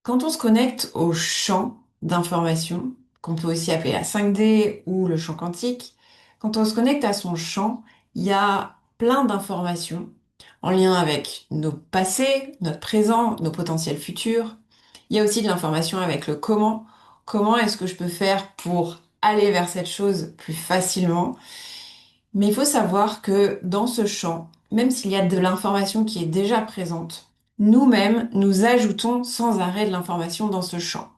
Quand on se connecte au champ d'information, qu'on peut aussi appeler la 5D ou le champ quantique, quand on se connecte à son champ, il y a plein d'informations en lien avec nos passés, notre présent, nos potentiels futurs. Il y a aussi de l'information avec le comment. Comment est-ce que je peux faire pour aller vers cette chose plus facilement? Mais il faut savoir que dans ce champ, même s'il y a de l'information qui est déjà présente, nous-mêmes, nous ajoutons sans arrêt de l'information dans ce champ.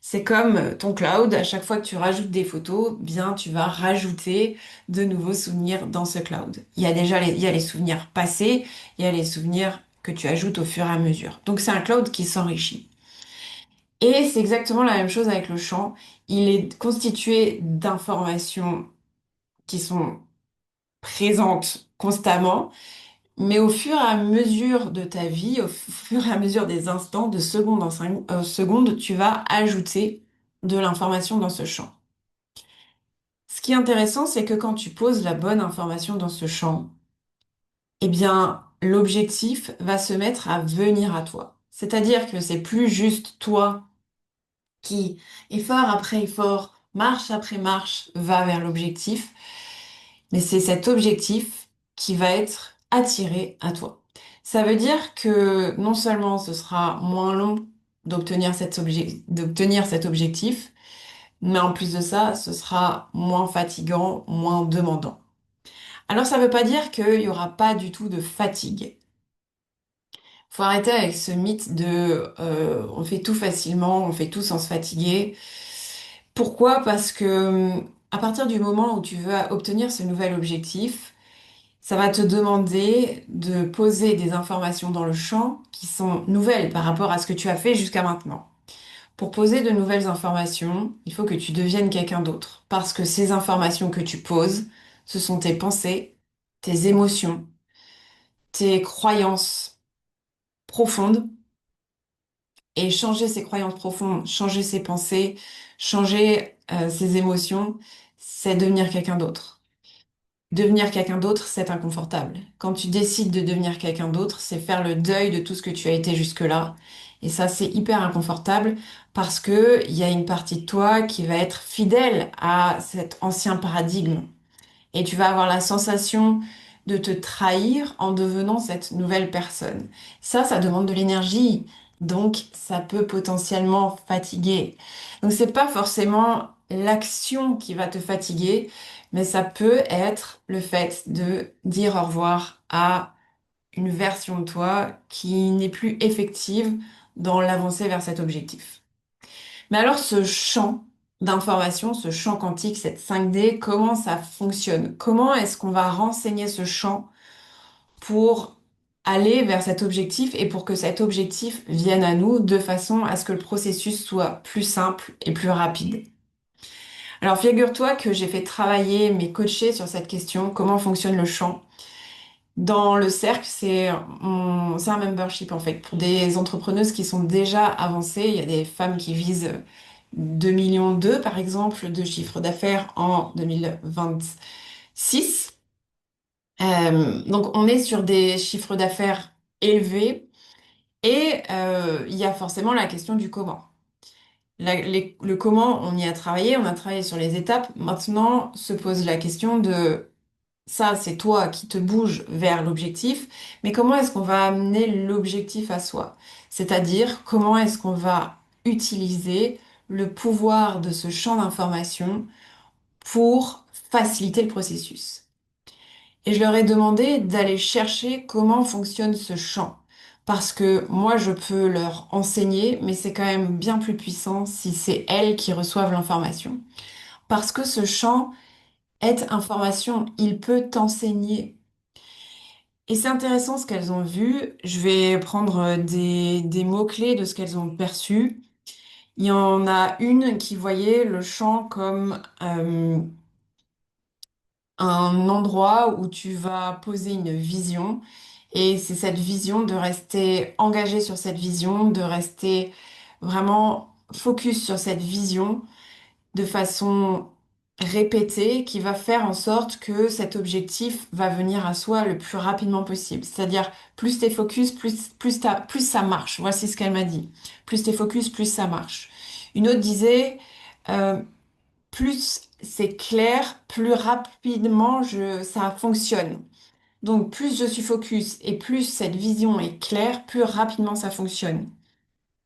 C'est comme ton cloud, à chaque fois que tu rajoutes des photos, bien tu vas rajouter de nouveaux souvenirs dans ce cloud. Il y a les souvenirs passés, il y a les souvenirs que tu ajoutes au fur et à mesure. Donc c'est un cloud qui s'enrichit. Et c'est exactement la même chose avec le champ. Il est constitué d'informations qui sont présentes constamment. Mais au fur et à mesure de ta vie, au fur et à mesure des instants, de seconde en seconde, tu vas ajouter de l'information dans ce champ. Ce qui est intéressant, c'est que quand tu poses la bonne information dans ce champ, eh bien, l'objectif va se mettre à venir à toi. C'est-à-dire que c'est plus juste toi qui, effort après effort, marche après marche, va vers l'objectif, mais c'est cet objectif qui va être attiré à toi. Ça veut dire que non seulement ce sera moins long d'obtenir cet objectif, mais en plus de ça, ce sera moins fatigant, moins demandant. Alors ça ne veut pas dire qu'il n'y aura pas du tout de fatigue. Faut arrêter avec ce mythe de on fait tout facilement, on fait tout sans se fatiguer. Pourquoi? Parce que à partir du moment où tu veux obtenir ce nouvel objectif, ça va te demander de poser des informations dans le champ qui sont nouvelles par rapport à ce que tu as fait jusqu'à maintenant. Pour poser de nouvelles informations, il faut que tu deviennes quelqu'un d'autre. Parce que ces informations que tu poses, ce sont tes pensées, tes émotions, tes croyances profondes. Et changer ses croyances profondes, changer ses pensées, changer ses émotions, c'est devenir quelqu'un d'autre. Devenir quelqu'un d'autre, c'est inconfortable. Quand tu décides de devenir quelqu'un d'autre, c'est faire le deuil de tout ce que tu as été jusque-là. Et ça, c'est hyper inconfortable parce que il y a une partie de toi qui va être fidèle à cet ancien paradigme. Et tu vas avoir la sensation de te trahir en devenant cette nouvelle personne. Ça demande de l'énergie. Donc, ça peut potentiellement fatiguer. Donc, c'est pas forcément l'action qui va te fatiguer, mais ça peut être le fait de dire au revoir à une version de toi qui n'est plus effective dans l'avancée vers cet objectif. Mais alors, ce champ d'information, ce champ quantique, cette 5D, comment ça fonctionne? Comment est-ce qu'on va renseigner ce champ pour aller vers cet objectif et pour que cet objectif vienne à nous de façon à ce que le processus soit plus simple et plus rapide? Alors, figure-toi que j'ai fait travailler mes coachés sur cette question, comment fonctionne le champ. Dans le cercle, c'est un membership en fait pour des entrepreneuses qui sont déjà avancées. Il y a des femmes qui visent 2 millions par exemple de chiffre d'affaires en 2026. Donc on est sur des chiffres d'affaires élevés et il y a forcément la question du comment. Le comment, on y a travaillé, on a travaillé sur les étapes. Maintenant se pose la question de ça, c'est toi qui te bouges vers l'objectif, mais comment est-ce qu'on va amener l'objectif à soi? C'est-à-dire, comment est-ce qu'on va utiliser le pouvoir de ce champ d'information pour faciliter le processus? Et je leur ai demandé d'aller chercher comment fonctionne ce champ. Parce que moi, je peux leur enseigner, mais c'est quand même bien plus puissant si c'est elles qui reçoivent l'information. Parce que ce champ est information, il peut t'enseigner. Et c'est intéressant ce qu'elles ont vu. Je vais prendre des mots-clés de ce qu'elles ont perçu. Il y en a une qui voyait le champ comme un endroit où tu vas poser une vision. Et c'est cette vision de rester engagé sur cette vision, de rester vraiment focus sur cette vision de façon répété qui va faire en sorte que cet objectif va venir à soi le plus rapidement possible. C'est-à-dire, plus t'es focus, plus ça marche. Voici ce qu'elle m'a dit. Plus t'es focus, plus ça marche. Une autre disait, euh, plus c'est clair, plus rapidement ça fonctionne. Donc, plus je suis focus et plus cette vision est claire, plus rapidement ça fonctionne.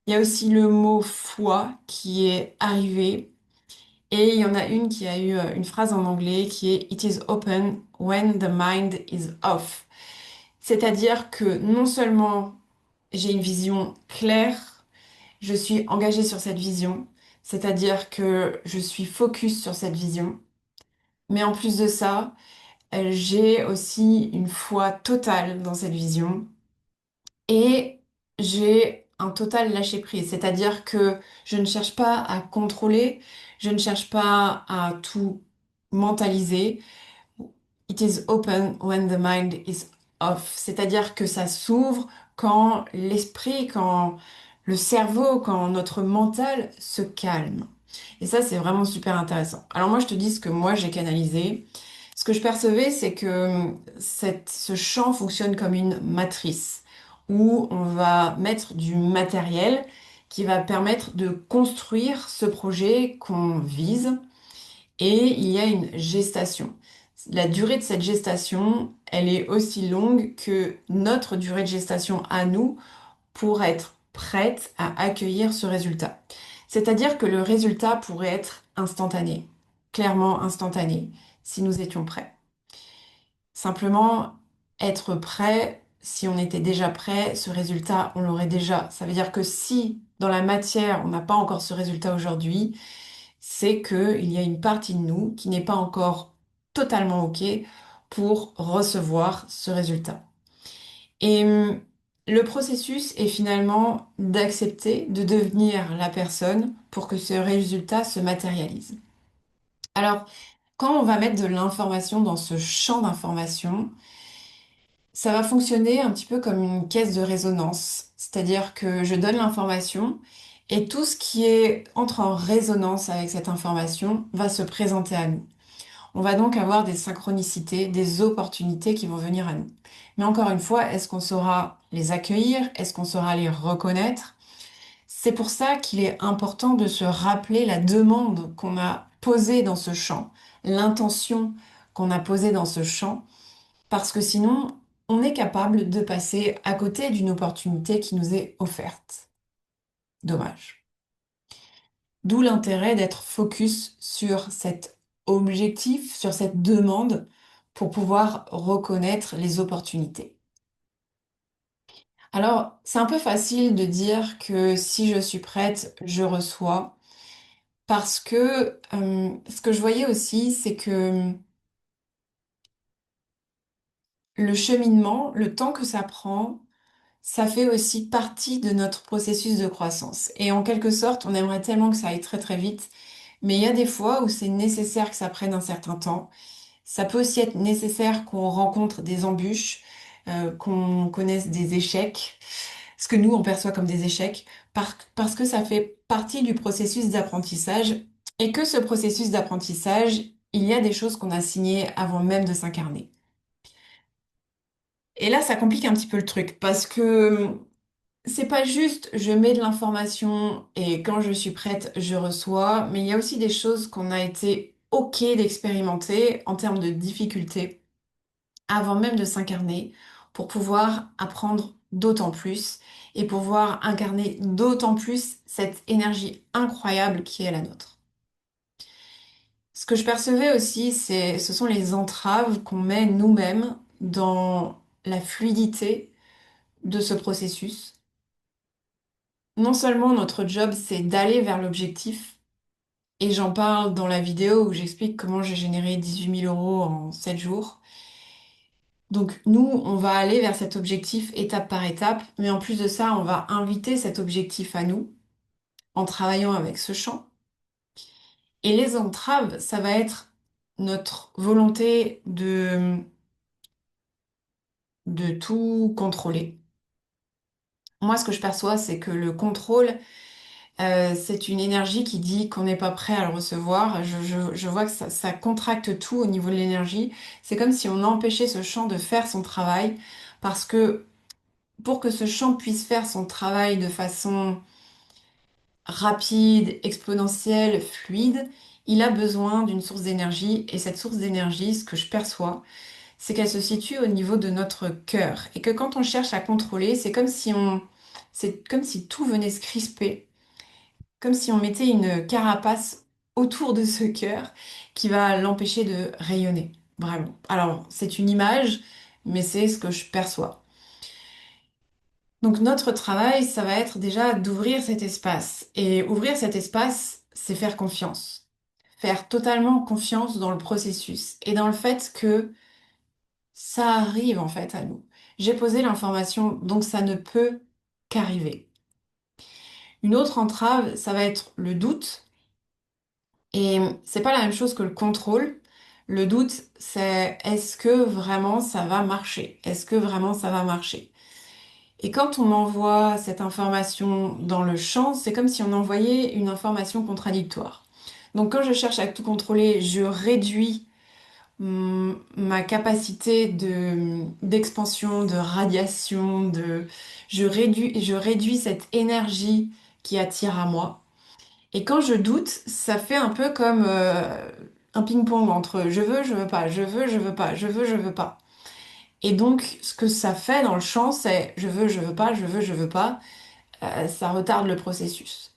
Il y a aussi le mot foi qui est arrivé. Et il y en a une qui a eu une phrase en anglais qui est It is open when the mind is off. C'est-à-dire que non seulement j'ai une vision claire, je suis engagée sur cette vision, c'est-à-dire que je suis focus sur cette vision, mais en plus de ça, j'ai aussi une foi totale dans cette vision et j'ai un total lâcher-prise, c'est-à-dire que je ne cherche pas à contrôler, je ne cherche pas à tout mentaliser. It is open when the mind is off, c'est-à-dire que ça s'ouvre quand l'esprit, quand le cerveau, quand notre mental se calme. Et ça, c'est vraiment super intéressant. Alors moi, je te dis ce que moi, j'ai canalisé. Ce que je percevais, c'est que ce champ fonctionne comme une matrice où on va mettre du matériel qui va permettre de construire ce projet qu'on vise et il y a une gestation. La durée de cette gestation, elle est aussi longue que notre durée de gestation à nous pour être prête à accueillir ce résultat. C'est-à-dire que le résultat pourrait être instantané, clairement instantané, si nous étions prêts. Simplement, être prêt, si on était déjà prêt, ce résultat, on l'aurait déjà. Ça veut dire que si dans la matière, on n'a pas encore ce résultat aujourd'hui, c'est qu'il y a une partie de nous qui n'est pas encore totalement OK pour recevoir ce résultat. Et le processus est finalement d'accepter de devenir la personne pour que ce résultat se matérialise. Alors, quand on va mettre de l'information dans ce champ d'information, ça va fonctionner un petit peu comme une caisse de résonance. C'est-à-dire que je donne l'information et tout ce qui entre en résonance avec cette information va se présenter à nous. On va donc avoir des synchronicités, des opportunités qui vont venir à nous. Mais encore une fois, est-ce qu'on saura les accueillir? Est-ce qu'on saura les reconnaître? C'est pour ça qu'il est important de se rappeler la demande qu'on a posée dans ce champ, l'intention qu'on a posée dans ce champ, parce que sinon, on est capable de passer à côté d'une opportunité qui nous est offerte. Dommage. D'où l'intérêt d'être focus sur cet objectif, sur cette demande, pour pouvoir reconnaître les opportunités. Alors, c'est un peu facile de dire que si je suis prête, je reçois, parce que ce que je voyais aussi, c'est que le cheminement, le temps que ça prend, ça fait aussi partie de notre processus de croissance. Et en quelque sorte, on aimerait tellement que ça aille très très vite, mais il y a des fois où c'est nécessaire que ça prenne un certain temps. Ça peut aussi être nécessaire qu'on rencontre des embûches, qu'on connaisse des échecs, ce que nous on perçoit comme des échecs, parce que ça fait partie du processus d'apprentissage et que ce processus d'apprentissage, il y a des choses qu'on a signées avant même de s'incarner. Et là, ça complique un petit peu le truc parce que c'est pas juste je mets de l'information et quand je suis prête, je reçois, mais il y a aussi des choses qu'on a été OK d'expérimenter en termes de difficultés avant même de s'incarner pour pouvoir apprendre d'autant plus et pouvoir incarner d'autant plus cette énergie incroyable qui est la nôtre. Ce que je percevais aussi, ce sont les entraves qu'on met nous-mêmes dans la fluidité de ce processus. Non seulement notre job, c'est d'aller vers l'objectif, et j'en parle dans la vidéo où j'explique comment j'ai généré 18 000 € en 7 jours. Donc nous, on va aller vers cet objectif étape par étape, mais en plus de ça, on va inviter cet objectif à nous en travaillant avec ce champ. Et les entraves, ça va être notre volonté de tout contrôler. Moi, ce que je perçois, c'est que le contrôle, C'est une énergie qui dit qu'on n'est pas prêt à le recevoir. Je vois que ça contracte tout au niveau de l'énergie. C'est comme si on empêchait ce champ de faire son travail parce que pour que ce champ puisse faire son travail de façon rapide, exponentielle, fluide, il a besoin d'une source d'énergie. Et cette source d'énergie, ce que je perçois, c'est qu'elle se situe au niveau de notre cœur. Et que quand on cherche à contrôler, c'est comme si tout venait se crisper, comme si on mettait une carapace autour de ce cœur qui va l'empêcher de rayonner. Vraiment. Alors, c'est une image, mais c'est ce que je perçois. Donc notre travail, ça va être déjà d'ouvrir cet espace. Et ouvrir cet espace, c'est faire confiance. Faire totalement confiance dans le processus et dans le fait que ça arrive en fait à nous. J'ai posé l'information, donc ça ne peut qu'arriver. Une autre entrave, ça va être le doute. Et c'est pas la même chose que le contrôle. Le doute, c'est est-ce que vraiment ça va marcher? Est-ce que vraiment ça va marcher? Et quand on envoie cette information dans le champ, c'est comme si on envoyait une information contradictoire. Donc quand je cherche à tout contrôler, je réduis ma capacité d'expansion, de radiation, je réduis cette énergie qui attire à moi. Et quand je doute, ça fait un peu comme un ping-pong entre je veux pas, je veux, je veux pas, je veux, je veux pas. Et donc, ce que ça fait dans le champ, c'est je veux pas, je veux, je veux pas. Ça retarde le processus.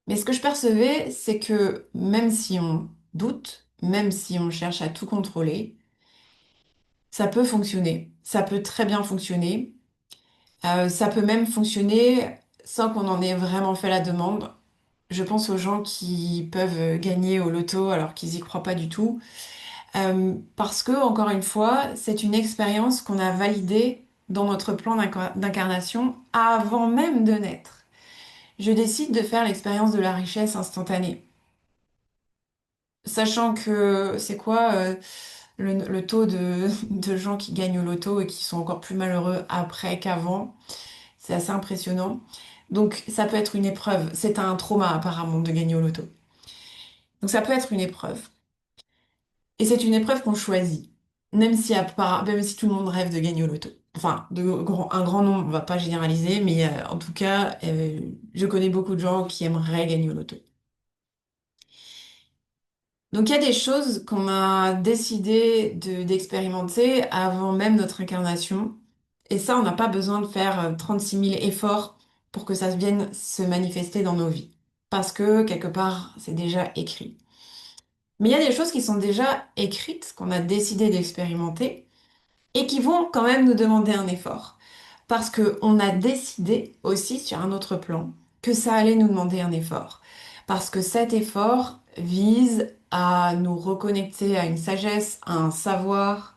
Mais ce que je percevais, c'est que même si on doute, même si on cherche à tout contrôler, ça peut fonctionner. Ça peut très bien fonctionner. Ça peut même fonctionner sans qu'on en ait vraiment fait la demande. Je pense aux gens qui peuvent gagner au loto alors qu'ils y croient pas du tout. Parce que, encore une fois, c'est une expérience qu'on a validée dans notre plan d'incarnation avant même de naître. Je décide de faire l'expérience de la richesse instantanée. Sachant que c'est quoi le taux de gens qui gagnent au loto et qui sont encore plus malheureux après qu'avant, c'est assez impressionnant. Donc ça peut être une épreuve. C'est un trauma apparemment de gagner au loto. Donc ça peut être une épreuve. Et c'est une épreuve qu'on choisit. Même si tout le monde rêve de gagner au loto. Enfin, un grand nombre, on va pas généraliser, mais en tout cas, je connais beaucoup de gens qui aimeraient gagner au loto. Donc il y a des choses qu'on a décidé d'expérimenter avant même notre incarnation. Et ça, on n'a pas besoin de faire 36 000 efforts pour que ça vienne se manifester dans nos vies. Parce que quelque part, c'est déjà écrit. Mais il y a des choses qui sont déjà écrites, qu'on a décidé d'expérimenter, et qui vont quand même nous demander un effort. Parce qu'on a décidé aussi sur un autre plan que ça allait nous demander un effort. Parce que cet effort vise à nous reconnecter à une sagesse, à un savoir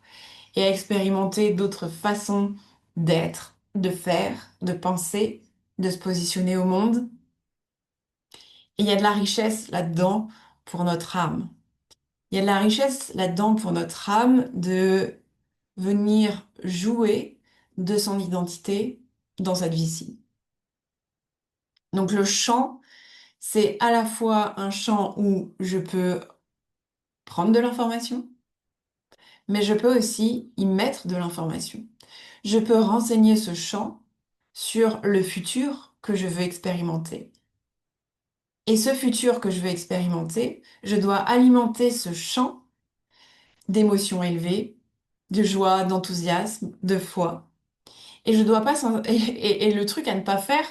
et à expérimenter d'autres façons d'être, de faire, de penser, de se positionner au monde. Et il y a de la richesse là-dedans pour notre âme. Il y a de la richesse là-dedans pour notre âme de venir jouer de son identité dans cette vie-ci. Donc le chant, c'est à la fois un chant où je peux prendre de l'information, mais je peux aussi y mettre de l'information. Je peux renseigner ce chant sur le futur que je veux expérimenter. Et ce futur que je veux expérimenter, je dois alimenter ce chant d'émotions élevées, de joie, d'enthousiasme, de foi. Et je dois pas et le truc à ne pas faire,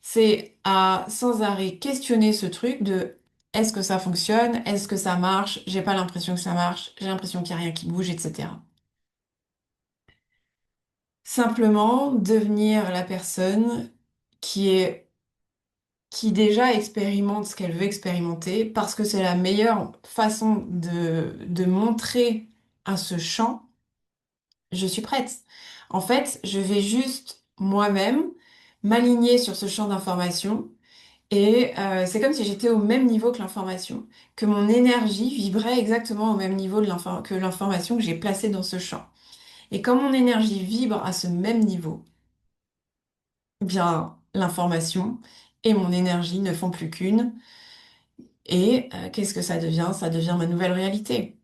c'est à sans arrêt questionner ce truc de est-ce que ça fonctionne? Est-ce que ça marche? J'ai pas l'impression que ça marche. J'ai l'impression qu'il n'y a rien qui bouge, etc. Simplement devenir la personne qui est qui déjà expérimente ce qu'elle veut expérimenter parce que c'est la meilleure façon de montrer à ce champ, je suis prête. En fait, je vais juste moi-même m'aligner sur ce champ d'information et c'est comme si j'étais au même niveau que l'information, que mon énergie vibrait exactement au même niveau que l'information que j'ai placée dans ce champ. Et quand mon énergie vibre à ce même niveau, eh bien, l'information et mon énergie ne font plus qu'une. Et qu'est-ce que ça devient? Ça devient ma nouvelle réalité.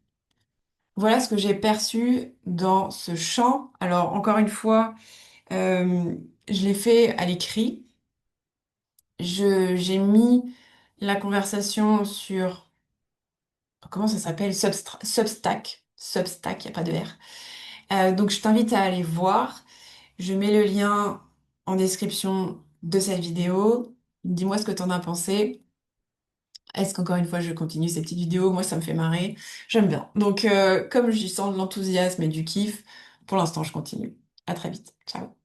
Voilà ce que j'ai perçu dans ce champ. Alors, encore une fois, euh, je l'ai fait à l'écrit. J'ai mis la conversation sur, comment ça s'appelle? Substack. Substack, il n'y a pas de R. Donc, je t'invite à aller voir. Je mets le lien en description de cette vidéo. Dis-moi ce que tu en as pensé. Est-ce qu'encore une fois, je continue ces petites vidéos? Moi, ça me fait marrer. J'aime bien. Donc, comme je sens de l'enthousiasme et du kiff, pour l'instant, je continue. À très vite. Ciao.